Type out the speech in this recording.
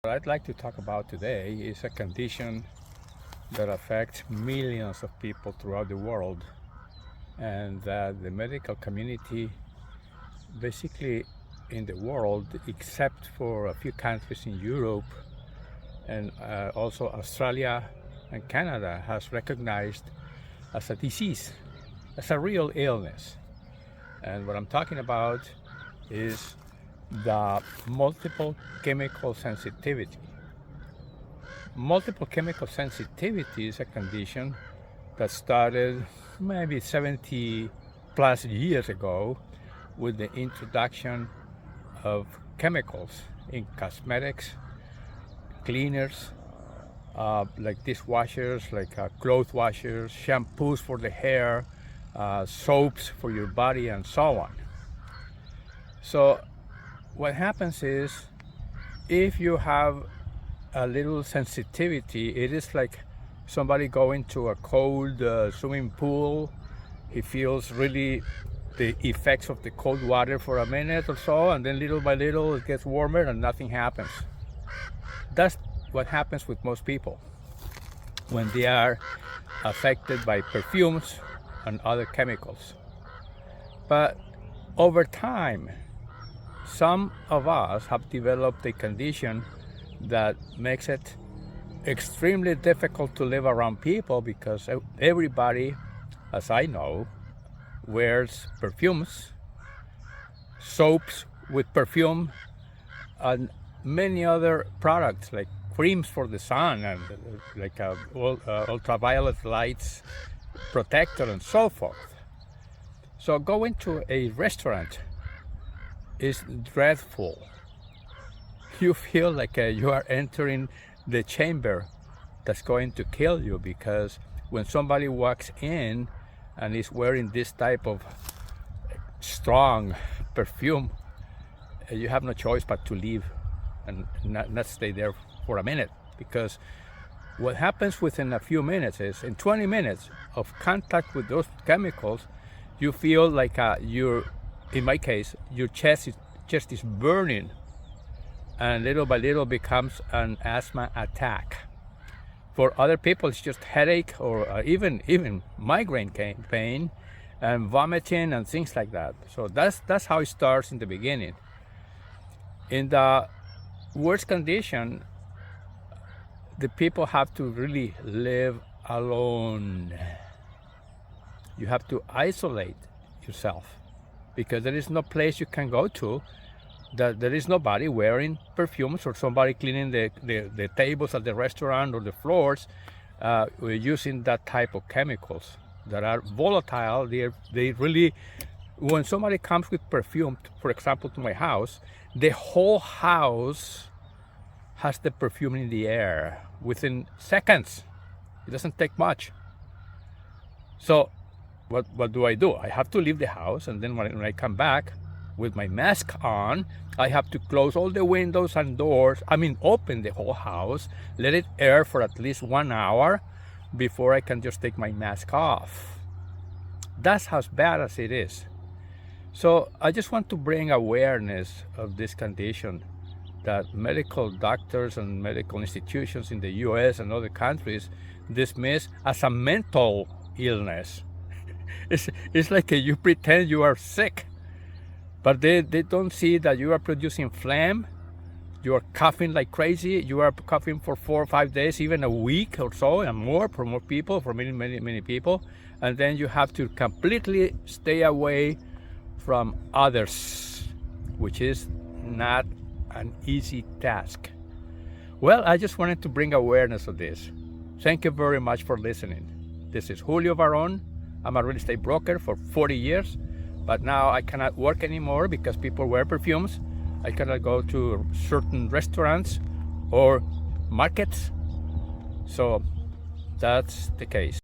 What I'd like to talk about today is a condition that affects millions of people throughout the world, and that the medical community basically in the world, except for a few countries in Europe and also Australia and Canada, has recognized as a disease, as a real illness. And what I'm talking about is the multiple chemical sensitivity. Multiple chemical sensitivity is a condition that started maybe 70 plus years ago with the introduction of chemicals in cosmetics, cleaners, like dishwashers, like clothes washers, shampoos for the hair, soaps for your body, and so on. So what happens is, if you have a little sensitivity, it is like somebody going to a cold swimming pool. He feels really the effects of the cold water for a minute or so, and then little by little it gets warmer and nothing happens. That's what happens with most people when they are affected by perfumes and other chemicals. But over time, some of us have developed a condition that makes it extremely difficult to live around people, because everybody, as I know, wears perfumes, soaps with perfume, and many other products like creams for the sun and like ultraviolet lights protector and so forth. So going to a restaurant is dreadful. You feel like you are entering the chamber that's going to kill you, because when somebody walks in and is wearing this type of strong perfume, you have no choice but to leave and not stay there for a minute, because what happens within a few minutes is, in 20 minutes of contact with those chemicals, you feel like in my case, your chest is burning, and little by little becomes an asthma attack. For other people, it's just headache or even migraine pain and vomiting and things like that. So that's how it starts in the beginning. In the worst condition, the people have to really live alone. You have to isolate yourself, because there is no place you can go to that there is nobody wearing perfumes, or somebody cleaning the tables at the restaurant or the floors using that type of chemicals that are volatile. They really, when somebody comes with perfume, for example, to my house, the whole house has the perfume in the air within seconds. It doesn't take much. So what do? I have to leave the house, and then when I come back with my mask on, I have to close all the windows and doors. Open the whole house, let it air for at least 1 hour before I can just take my mask off. That's how bad as it is. So I just want to bring awareness of this condition that medical doctors and medical institutions in the US and other countries dismiss as a mental illness. It's like you pretend you are sick, but they don't see that you are producing phlegm, you are coughing like crazy, you are coughing for 4 or 5 days, even a week or so, and more for more people, for many people, and then you have to completely stay away from others, which is not an easy task. Well, I just wanted to bring awareness of this. Thank you very much for listening. This is Julio Varon. I'm a real estate broker for 40 years, but now I cannot work anymore because people wear perfumes. I cannot go to certain restaurants or markets. So that's the case.